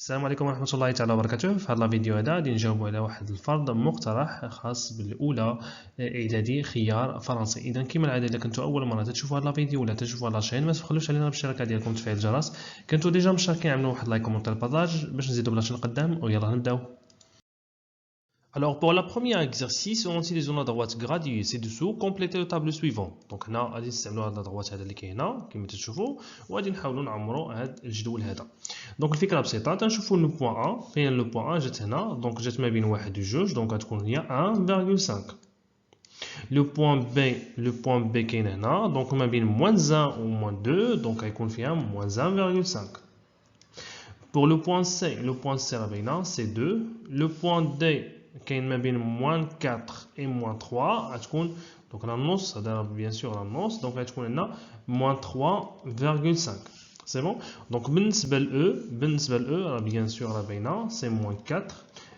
السلام عليكم ورحمة الله تعالى وبركاته. في هذا الفيديو هذا غادي نجاوبوا على واحد الفرض مقترح خاص بالأولى إعدادي خيار فرنسي. إذا كما العادة إذا كنتوا أول مرة تشوفوا هذا الفيديو ولا تشوفوا هذا الشين ما تبخلوش علينا بالاشتراك ديالكم وتفعيل الجرس. كنتوا ديجا مشتركين عملوا واحد لايك وكومونتير بارطاج باش نزيدوا بلاش نقدم ويلا نبداو. Alors pour le premier exercice, on utilise la droite graduée ci-dessous, compléter le tableau suivant. Donc هنا غادي نستعملوا هذا الدروات هذا اللي كاين هنا كما تشوفوا وغادي نحاولوا نعمروا هذا الجدول هذا. دونك الفكره بسيطه تنشوفوا لو بوين A فين لو بوين A جات هنا دونك جات ما بين 1 و 2 دونك غتكون هي 1.5. لو بوين B كاين هنا دونك ما بين -1 و -2 دونك غيكون فيها -1.5. Pour le point C راه باينه C2. Le point D كاين ما بين -4 et -3 غتكون دونك راه النص هذا بيان سور راه النص دونك غتكون عندنا -3.5. سي بون دونك بالنسبه ل راه بيان سور راه باينه سي -4.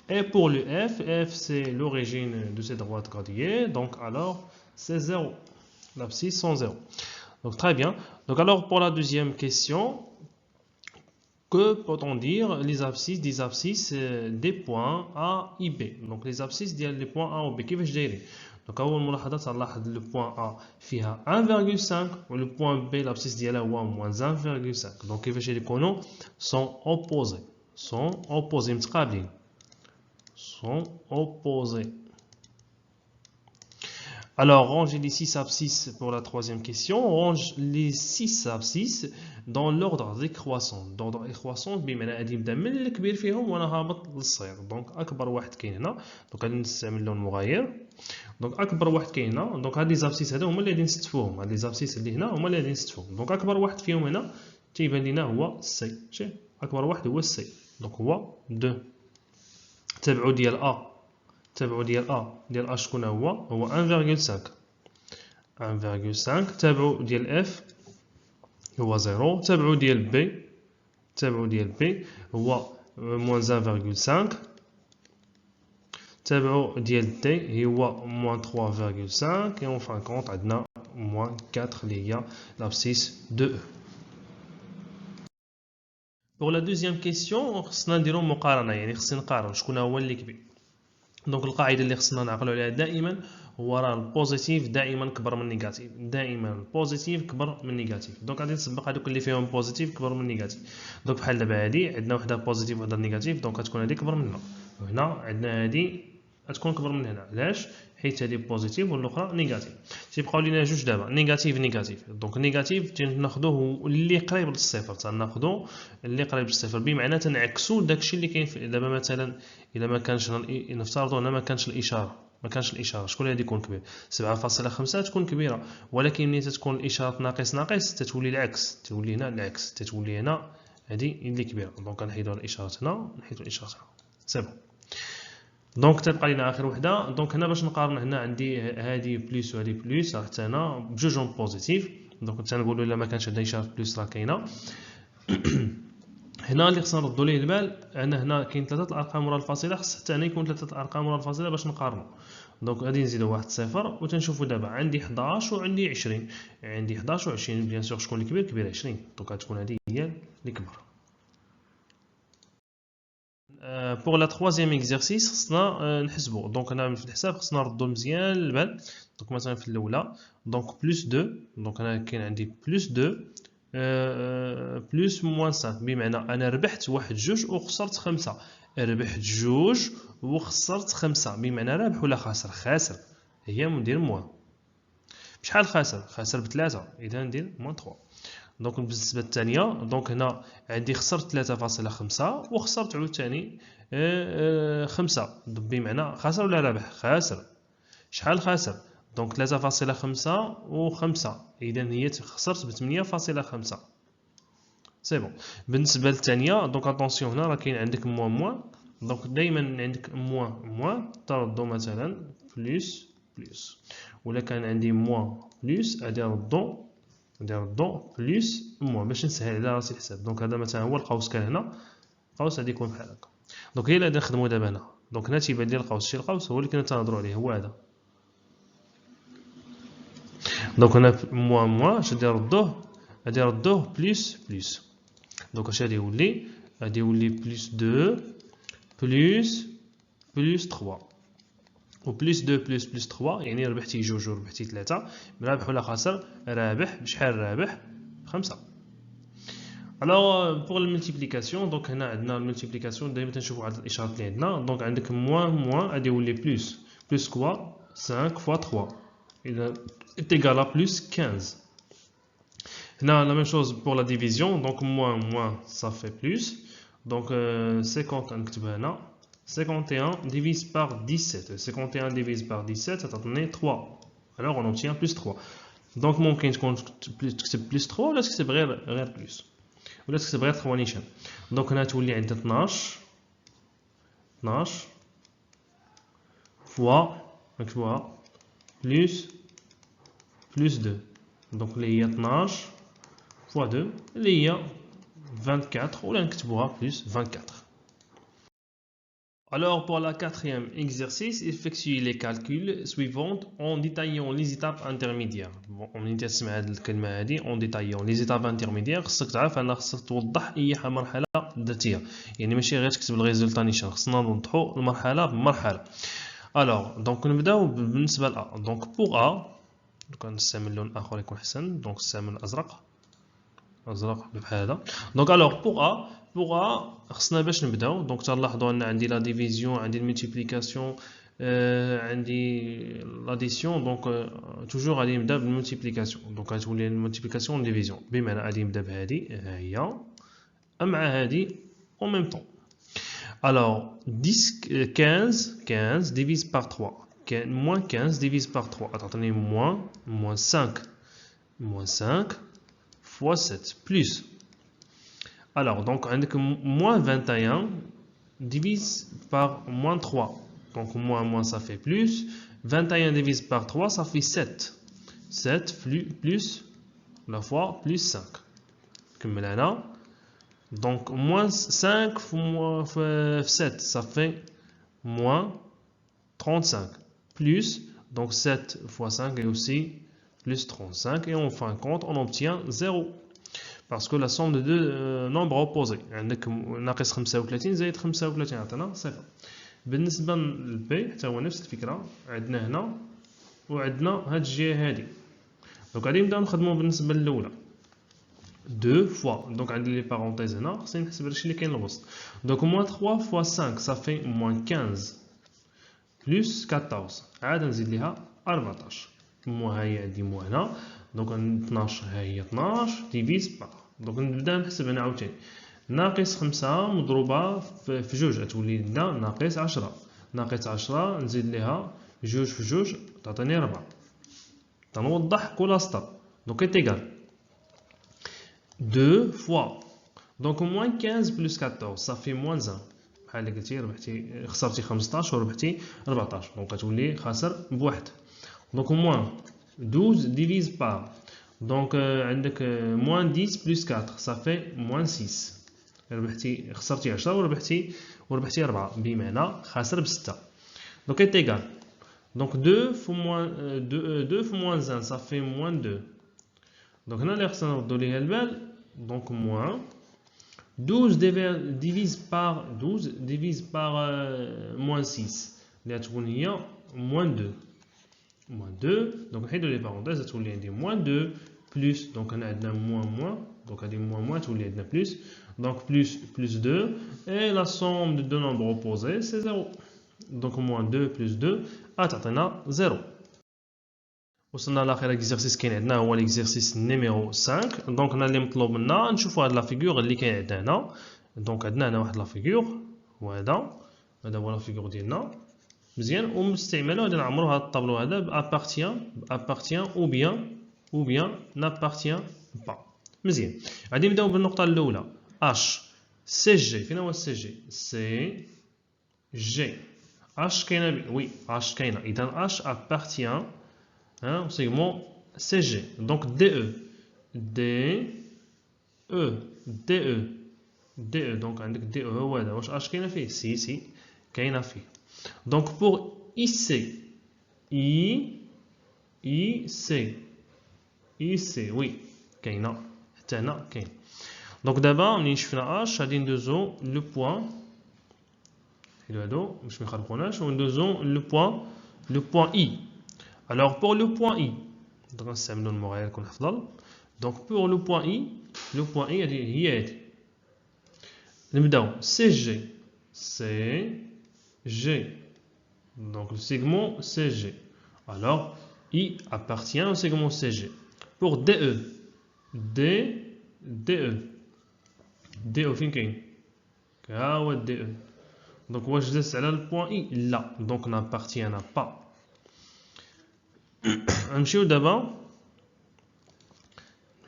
Et pour le F c'est l'origine de cette droite graduée donc alors c'est 0. L'abscisse sont 0. Donc très bien. Donc alors pour la deuxième question, que peut-on dire les abscisses des abscisses des points A et B. Donc les abscisses des points A ou B كيفاش دايرين. Donc أول ملاحظة تلاحظ le point A فيها 1.5 و le point B l'abscisse ديالها هو -1.5. donc كيفاش يكونوا sont opposés متقابلين sont opposés. Alors, range les 6 abscisses pour la troisième question. Range les 6 abscisses dans l'ordre décroissant. D'ordre décroissant, بمعنى غادي نبدا من الكبير فيهم وانا هابط للصغير. دونك اكبر واحد كاين هنا دونك غادي نستعمل لون مغاير. دونك اكبر واحد كاين هنا دونك هاد لي زابسيس هادو هما اللي غادي نستفوهم. هاد لي زابسيس اللي هنا هما اللي غادي نستفوهم. دونك اكبر واحد فيهم هنا تيبان لينا هو سي. شوف اكبر واحد هو السي دونك هو 2. تبعو ديال ا ديال ا شكون هو 1.5. تابعو ديال اف هو 0. تابعو ديال بي هو -1.5. تابعو ديال دي هو -3.5 et en fin de compte عندنا -4 اللي هي l'abscisse de E. Pour la deuxième question خصنا نديرو مقارنة يعني خصنا نقارن شكون هو اللي كبير. دونك القاعده اللي خصنا نعقلوا عليها دائما هو راه البوزيتيف دائما كبر من النيجاتيف. دائما البوزيتيف كبر من النيجاتيف. دونك غادي نسبق هذوك اللي فيهم بوزيتيف كبر من النيجاتيف. دونك بحال دابا هادي عندنا وحده بوزيتيف وحده نيجاتيف دونك غتكون هادي كبر منها. وهنا عندنا هادي غتكون كبر من هنا. علاش؟ حيت هادي بوزيتيف والاخرى نيجاتيف. تيبقاو لينا جوج دابا نيجاتيف. دونك نيجاتيف تناخذوه اللي قريب للصفر. تناخذوا اللي قريب للصفر بمعنى تنعكسوا داكشي اللي كاين دابا. مثلا الا ما كانش نفترضوا هنا ما كانش الاشاره شكون اللي غادي يكون كبير؟ 7.5 تكون كبيره. ولكن ملي تتكون الاشاره ناقص تتولي العكس. تولي هنا العكس تتولي هنا هذه اللي كبيره. دونك غنحيدوا الاشاره هنا نحيدوا الاشاره هنا. سي بون دونك تبقى لينا اخر وحده. دونك هنا باش نقارن هنا عندي هذه بلس وهذه بلس راه حتى هنا بجوجهم بوزيتيف. دونك تنقولوا الا ما كانش عندنا اشاره بلس راه كاينه. هنا اللي خصنا نردوا ليه البال هنا كاين 3 الارقام ورا الفاصله خص حتى هنا يكون 3 الارقام ورا الفاصله باش نقارنوا. دونك غادي نزيدوا واحد صفر وتنشوفوا دابا عندي 11 وعندي 20. عندي 11 و 20 بيان سور شكون اللي كبير 20. دونك غتكون هذه هي اللي كبر. pour la troisième exercice خصنا نحسبوا. دونك هنا في الحساب خصنا نردوا مزيان البال. دونك مثلا في الاولى دونك بلس 2 دونك انا كاين عندي بلس 2 بلس -5 بمعنى انا ربحت 1 2 وخسرت 5. ربحت 2 وخسرت 5 بمعنى رابح ولا خاسر؟ خاسر. هي ندير موان. بشحال خاسر ب3 اذا ندير -3. دونك بالنسبه الثانيه دونك هنا عندي خسرت 3.5 وخسرت عاوتاني 5 بمعنى خاسر ولا رابح؟ خاسر. شحال خاسر؟ دونك 3.5 و5 اذا هي خسرت ب 8.5. سي بون. بالنسبه للثانيه دونك اتونسيون هنا راه كاين عندك موان دونك دائما عندك موان تردو مثلا بلس ولا كان عندي موان بلس غادي نردو بلس موان باش نسهل على راسي الحساب. دونك هذا مثلا هو القوس كان هنا القوس غادي يكون بحال هكا. دونك هي اللي غادي نخدمو دابا هنا. دونك هنا تيبان لي القوس شي القوس هو اللي كنا تنهضروا عليه هو هذا. دونك هنا موان اش غادي نردوه بلس. دونك اش غادي يولي غادي يولي بلس 2 بلس 3 و بلس 2 بلس 3 يعني ربحتي جوج وربحتي 3 رابح ولا خاسر رابح بشحال رابح 5 alors pour la multiplication donc هنا عندنا الملتيبليكاسيون دائما تنشوفوا هاد الاشارات اللي عندنا دونك عندك موان غادي يولي بلس كوا 5 fois 3 اذا est égal à plus 15 هنا la même chose pour la division donc moins ça fait plus donc 50 نكتبها هنا 51 divise par 17 51 divise par 17 ça donne 3 alors on obtient plus 3 donc ممكن تكون تكتب plus 3 ولا تكتب غير plus ولا تكتب غير 3 نيشان دونك هنا تولي عندنا 12 فوا نكتبوها بلس 2 دونك اللي هي 12 فوا 2 اللي هي 24 ولا نكتبوها بلس 24 Alors pour la quatrième exercice, effectuez les calculs suivants en détaillant les étapes intermédiaires. ملي تسمع هذه الكلمة هذه en détaillant les étapes intermédiaires خصك تعرف أن خصك توضح أي مرحلة درتيها، يعني ماشي غير تكتب الريزولتا نيشان، خصنا نوضحو المرحلة بمرحلة. Alors donc نبداو بالنسبة ل A. Donc pour A نستعمل لون آخر يكون أحسن، donc نستعمل الأزرق بحال هذا. Donc alors pour A خصنا باش نبداو دونك تلاحظوا ان عندي لا ديفيزيون عندي الملتيبليكاسيون عندي لاديسيون دونك توجور غادي نبدا بالملتيبليكاسيون دونك غتولي الملتيبليكاسيون ديفيزيون بمعنى غادي نبدا بهذه ها هي مع هذه en même temps. Alors 15 divise par 3 moins 15 divise par 3 تعطيني moins 5 fois 7 plus. Alors, donc, moins 21 divise par moins 3. Donc, moins ça fait plus. 21 divise par 3, ça fait 7. 7 plus la fois plus 5. Comme là. Donc, moins 5 fois 7, ça fait moins 35. Plus, donc 7 fois 5 est aussi plus 35. Et en fin de compte, on obtient 0. Parce que la somme de deux nombres opposés عندك ناقص 35 زائد 35 عطانا صفر. بالنسبة للبي حتى هو نفس الفكرة، عندنا هنا وعندنا هاد الجهة هادي. دونك غادي نبداو نخدمو بالنسبة للأولى 2 فوا دونك عندي لي بارونتيز هنا خصني نحسب هادشي اللي كاين الوسط. دونك moins 3 fois 5 ça fait moins 15 plus 14 عاد نزيد ليها 14 ها هي عندي هنا دونك 12 ها هي 12 ديفيز بار دونك نبدا نحسب هنا عاوتاني ناقص 5 مضروبه في جوج تولي لنا ناقص 10 نزيد ليها جوج في جوج تعطيني 4 تنوضح كل سطر دونك تيغال 2 فوا دونك moins 15 plus 14 ça fait moins 1 بحال اللي قلتي ربحتي خسرتي 15 وربحتي 14 دونك غتولي خاسر بواحد دونك moins 12 divise par donc عندك moins 10 plus 4 ça fait moins 6 ربحتي خسرتي 10 وربحتي 4 بمعنى خاسر ب6 donc est égal donc 2 fois moins 1 ça fait moins 2 donc هنا اللي خصنا نردو ليها البال donc moins 12 divise par moins 6 اللي تكون هي moins 2 donc نحيدو لي بارونتيز تولي عندي moins 2 plus donc هنا عندنا moins donc هادي moins تولي عندنا plus donc plus 2 et la somme de deux nombres opposés c'est 0 donc moins 2 plus 2 تعطينا 0. وصلنا لاخر اكزرسيس كاين عندنا هو الاكزرسيس نيميرو 5 دونك هنا اللي مطلوب منا نشوفوا هاد لا فيغور اللي كاين عندنا هنا دونك عندنا هنا واحد لا فيغور وهذا هو لا فيغور ديالنا مزيان ومستعملو غادي نعمرو هاد الطابلو هذا بابارتيان ou bien n'appartient pas مزيان. غادي نبداو بالنقطه الاولى اش سي جي فين هو سي جي سي جي اش كاينه وي اش كاينه اذا اش appartient au segment CG donc DE donc عندك DE هو هذا واش اش كاينه فيه سي كاينه فيه donc pour IC oui كاينه حتى هنا كاين Donc d'abord ملي شفنا h غادي ندوزو لو بوين حيدو هادو باش ما يخربقوناش وندوزو لو بوين i. Alors pour le point i donc نستعملو المغاير يكون افضل. Donc pour le point i هي هادي نبداو CG donc le segment CG. Alors I appartient au segment CG. Pour DE فين كاين؟ ها هو DE. Donc واش داز على البوان I؟ لا donc n'appartient pas. نمشيو دابا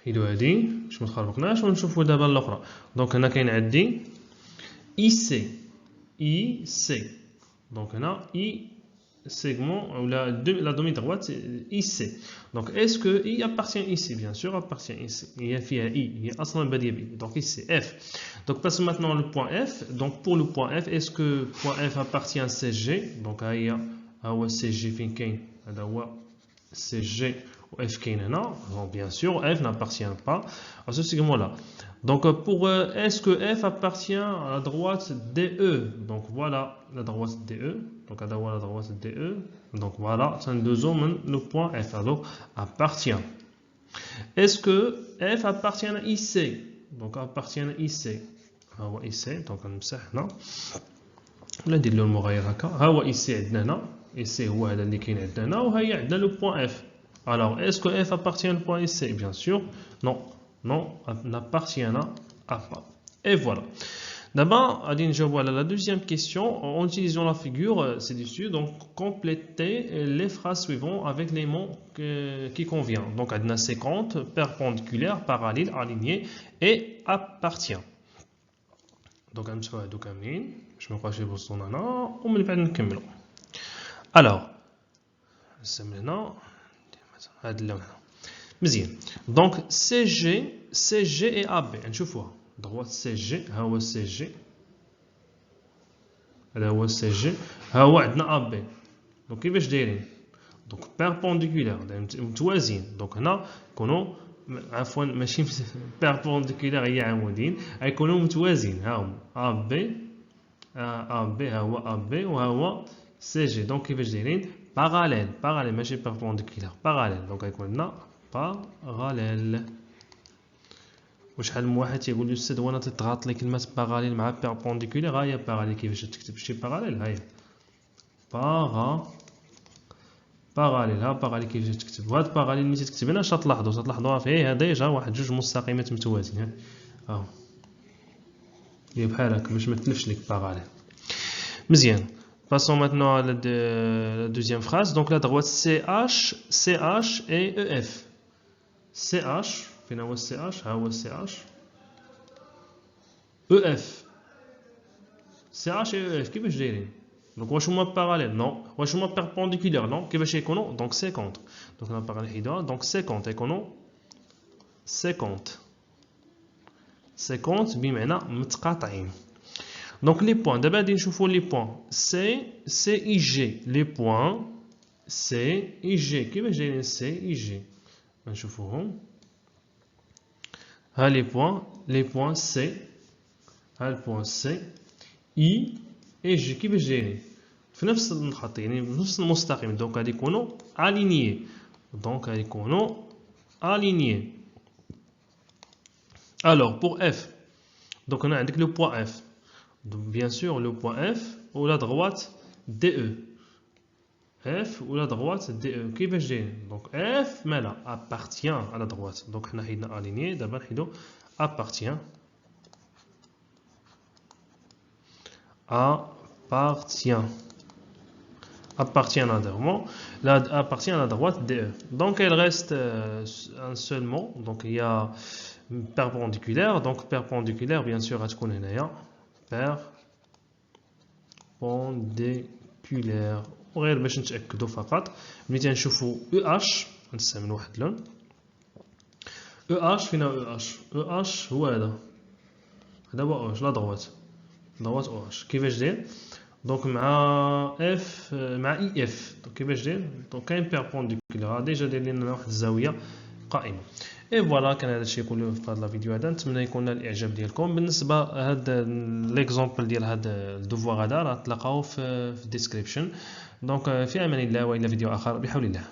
نحيدو هادي باش متخربقناش ونشوفو دابا الاخرى. دونك هنا كاين عندي IC donc هنا I segment ou la demi-droite IC. Donc est-ce que I appartient ici? Bien sûr appartient ici. Il y a فيها I, il y a أصلا بادية ب. Donc ici F. Donc passons maintenant le point F. Donc pour le point F, est-ce que point F appartient à CG? Donc هي هو CG فين كاين؟ هذا هو CG و F كاين هنا. Donc bien sûr F n'appartient pas à ce segment-là. Donc pour est-ce que F appartient à la droite DE? Donc voilà la droite DE. Donc à la droite DE. Donc voilà, c'est un deuxième le point F. Alors appartient. Est-ce que F appartient à IC? Donc appartient à IC. هو IC. Donc نمسح هنا. ولا ندير له المغاير هكا. ها هو IC عندنا هنا. IC هو هذا اللي كاين عندنا هنا وهي عندنا le point F. Alors est-ce que F appartient au point IC? Bien sûr, non. Non, n'appartient à pas. Et voilà. D'abord, je vois la deuxième question en utilisant la figure ci-dessus. Donc, complétez les phrases suivantes avec les mots qui conviennent. Donc, on a 50, perpendiculaire, parallèle, aligné et appartient. Donc, je me crois que c'est bon. On me le fait. Alors, c'est maintenant. مزيان دونك سي جي اي ا بي نشوفوها droite سي جي ها هو سي جي هذا هو سي جي ها هو عندنا ا بي دونك كيفاش دايرين دونك بيربونديكولار متوازيين دونك هنا يكونوا عفوا ماشي بيربونديكولار هي عمودين غيكونوا متوازيين ها هما ا بي ها هو ا بي وها هو سي جي دونك كيفاش دايرين باراليل ماشي بيربونديكولار باراليل دونك غيكون لنا باراليل. وشحال من واحد تيقول لي استاذ وانا تضغط لي كلمه باراليل مع بيربونديكولار ها هي باراليل كيفاش تكتب شي باراليل ها هي باراليل ها باراليل كيفاش تكتب وهاد باراليل ملي تكتب هنا تلاحظوها فيه ديجا واحد جوج مستقيمات متوازيين ها هي بحال هكا باش ما تلفش لك باراليل مزيان. Passons maintenant à la deuxième phrase. Donc la droite CH et EF. CH, finalement CH, CH. EF. CH et EF, qui veut dire? Donc on va parallèle, non. On va perpendiculaire, non. Qui veut dire? Donc 50. Donc on a parlé donc 50 et qu'on 50. 50 بمعنى متقاطعين. Donc les points, d'abord nous voyons les points C, I, G. Les points C, I, G. Qui veut dire C, I, G? Nous voyons les points C, le point C, I et G. Qui veut dire في نفس الخط يعني نفس المستقيم donc غادي يكونوا alignés. Donc غادي يكونوا alignés. Alors pour F, donc on a indiqué le point F. Donc, bien sûr, le point F ou la droite DE. F ou la droite DE. Qui veut dire? Donc, F, mais là, appartient à la droite. Donc, on a aligné. D'abord, appartient. Appartient à la droite DE. Donc, il reste un seul mot. Donc, il y a perpendiculaire. Donc, perpendiculaire, bien sûr, à ce qu'on est là. Perpendiculaire وغير باش نتاكدوا فقط ملي تنشوفوا EH نستعمل واحد اللون EH فين EH هو هذا هو OH لا دروات OH كيفاش داير دونك مع F مع EF دونك كيفاش داير دونك كاين بيربونديكولار ديجا داير لنا واحد الزاويه قائمه اي فوالا، كان هذا الشيء كله في هذا الفيديو هذا. نتمنى يكون نال الاعجاب ديالكم. بالنسبه هذا ليكزامبل ديال هذا الدوفوار هذا راه تلقاوه في الديسكريبشن. دونك في امان الله، والى فيديو اخر بحول الله.